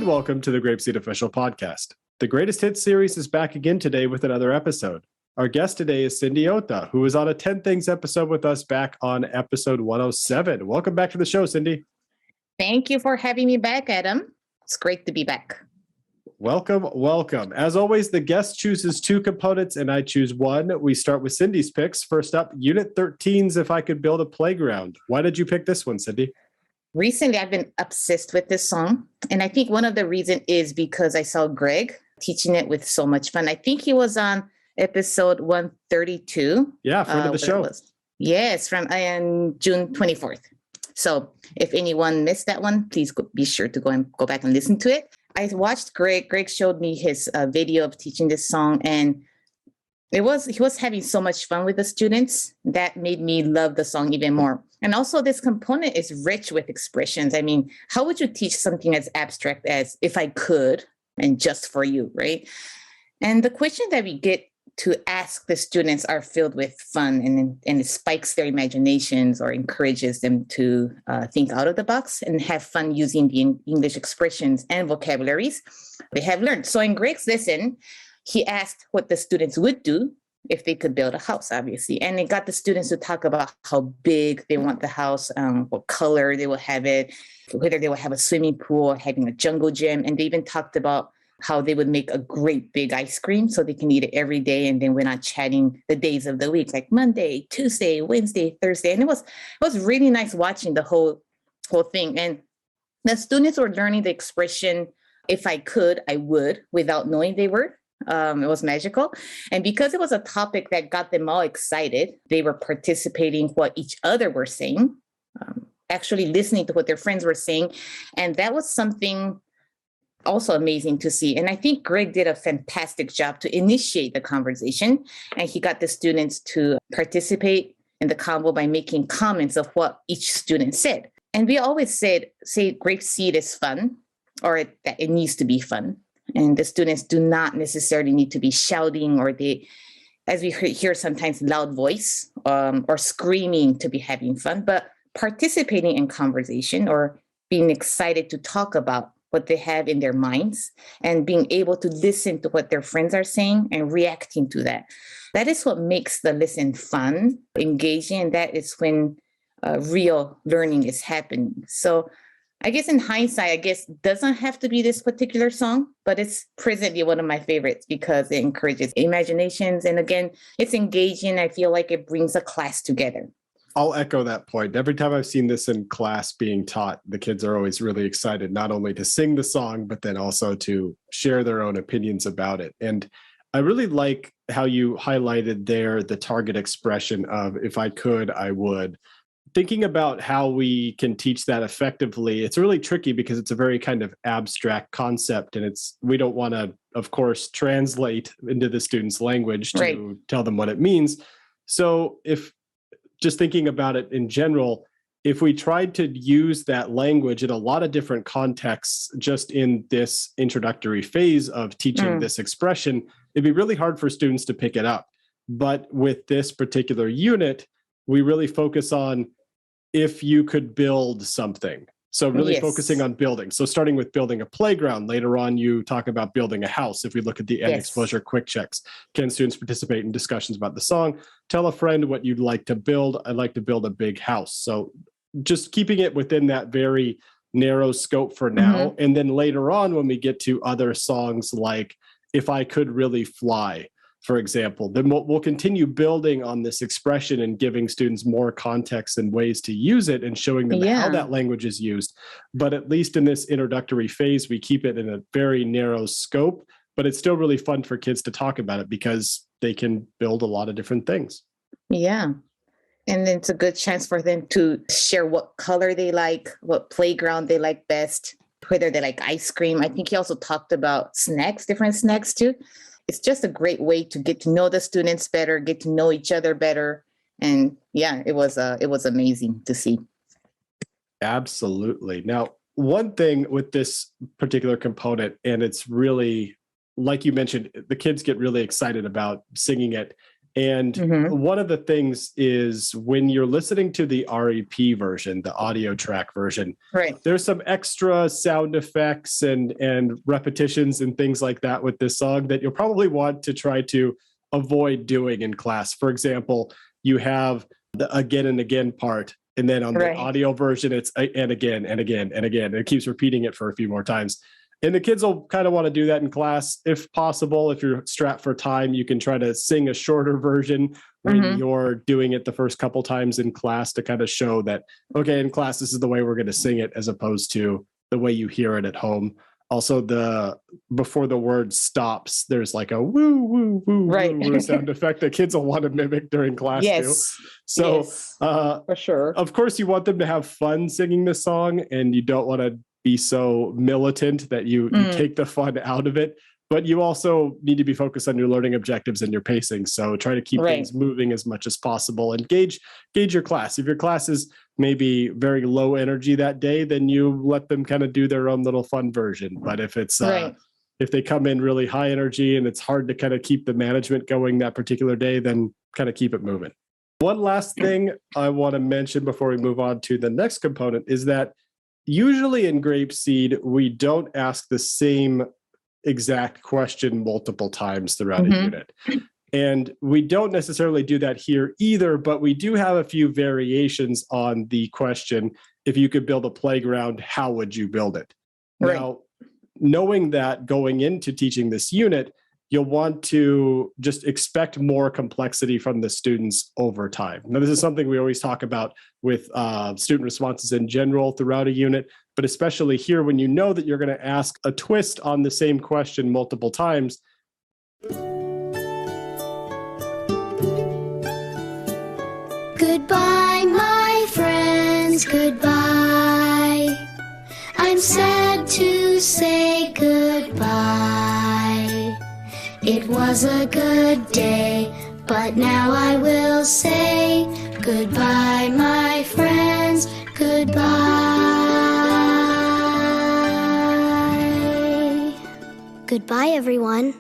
welcome to the GrapeSEED official podcast. The Greatest Hits series is back again today with another episode. Our guest today is Cindy Ota, who was on a 10 Things episode with us back on episode 107. Welcome back to the show, Cindy. Thank you for having me back, Adam. It's great to be back. Welcome, welcome. As always, the guest chooses two components and I choose one. We start with Cindy's picks. First up, Unit 13's If I Could Build a Playground. Why did you pick this one, Cindy? Recently, I've been obsessed with this song. And I think one of the reasons is because I saw Greg teaching it with so much fun. I think he was on episode 132. Yeah, friend of the show. Yes, from June 24th. So if anyone missed that one, please be sure to go back and listen to it. I watched Greg. Greg showed me his video of teaching this song, and he was having so much fun with the students. That made me love the song even more. And also this component is rich with expressions. I mean, how would you teach something as abstract as "if I could" and "just for you," right? And the questions that we get to ask the students are filled with fun, and it spikes their imaginations or encourages them to think out of the box and have fun using the English expressions and vocabularies they have learned. So in Greg's lesson, he asked what the students would do if they could build a house, obviously. And it got the students to talk about how big they want the house, what color they will have it, whether they will have a swimming pool, having a jungle gym. And they even talked about how they would make a great big ice cream so they can eat it every day. And then we're not chatting the days of the week, like Monday, Tuesday, Wednesday, Thursday. And it was really nice watching the whole thing. And the students were learning the expression, "if I could, I would," without knowing they were. It was magical. And because it was a topic that got them all excited, they were participating what each other were saying, actually listening to what their friends were saying. And that was something also amazing to see. And I think Greg did a fantastic job to initiate the conversation. And he got the students to participate in the convo by making comments of what each student said. And we always say GrapeSEED is fun, or that it needs to be fun. And the students do not necessarily need to be shouting, or as we hear sometimes, loud voice or screaming to be having fun, but participating in conversation or being excited to talk about what they have in their minds and being able to listen to what their friends are saying and reacting to that. That is what makes the lesson fun, engaging, and that is when real learning is happening. So I guess in hindsight, it doesn't have to be this particular song, but it's presently one of my favorites because it encourages imaginations. And again, it's engaging. I feel like it brings a class together. I'll echo that point. Every time I've seen this in class being taught, the kids are always really excited, not only to sing the song, but then also to share their own opinions about it. And I really like how you highlighted there the target expression of "if I could, I would." Thinking about how we can teach that effectively, it's really tricky because it's a very kind of abstract concept, and we don't want to, of course, translate into the student's language to tell them what it means. So if just thinking about it in general, if we tried to use that language in a lot of different contexts, just in this introductory phase of teaching this expression, it'd be really hard for students to pick it up. But with this particular unit, we really focus on if you could build something. So really focusing on building. So starting with building a playground. Later on, you talk about building a house. If we look at the end exposure quick checks, can students participate in discussions about the song? Tell a friend what you'd like to build. I'd like to build a big house. So just keeping it within that very narrow scope for now. And then later on, when we get to other songs like "If I Could Really Fly," for example, then we'll continue building on this expression and giving students more context and ways to use it and showing them how that language is used. But at least in this introductory phase, we keep it in a very narrow scope, but it's still really fun for kids to talk about it because they can build a lot of different things. Yeah. And it's a good chance for them to share what color they like, what playground they like best, whether they like ice cream. I think he also talked about snacks, different snacks too. It's just a great way to get to know the students better, get to know each other better. And yeah, it was amazing to see. Absolutely. Now, one thing with this particular component, and it's really, like you mentioned, the kids get really excited about singing it. And Mhm. one of the things is when you're listening to the REP version, the audio track version, Right. there's some extra sound effects and repetitions and things like that with this song that you'll probably want to try to avoid doing in class. For example, you have the again and again part, and then on the Right. audio version, it's and again and again and again. And it keeps repeating it for a few more times. And the kids will kind of want to do that in class if possible. If you're strapped for time, you can try to sing a shorter version when Mhm. you're doing it the first couple times in class to kind of show that, okay, in class, this is the way we're going to sing it as opposed to the way you hear it at home. Also, before the word stops, there's like a woo, woo, woo, Right. woo, woo sound effect that kids will want to mimic during class too. Yes. So, Yes. For sure. of course, you want them to have fun singing this song, and you don't want to be so militant that you take the fun out of it. But you also need to be focused on your learning objectives and your pacing. So try to keep Right. things moving as much as possible and gauge your class. If your class is maybe very low energy that day, then you let them kind of do their own little fun version. But if it's Right. if they come in really high energy and it's hard to kind of keep the management going that particular day, then kind of keep it moving. One last thing I want to mention before we move on to the next component is that usually in GrapeSEED, we don't ask the same exact question multiple times throughout a unit. And we don't necessarily do that here either, but we do have a few variations on the question, if you could build a playground, how would you build it? Right. Now, knowing that going into teaching this unit, you'll want to just expect more complexity from the students over time. Now, this is something we always talk about with student responses in general throughout a unit, but especially here when you know that you're going to ask a twist on the same question multiple times. Goodbye, my friends, goodbye. I'm sad to say goodbye. It was a good day, but now I will say goodbye, my friends, goodbye. Goodbye, everyone.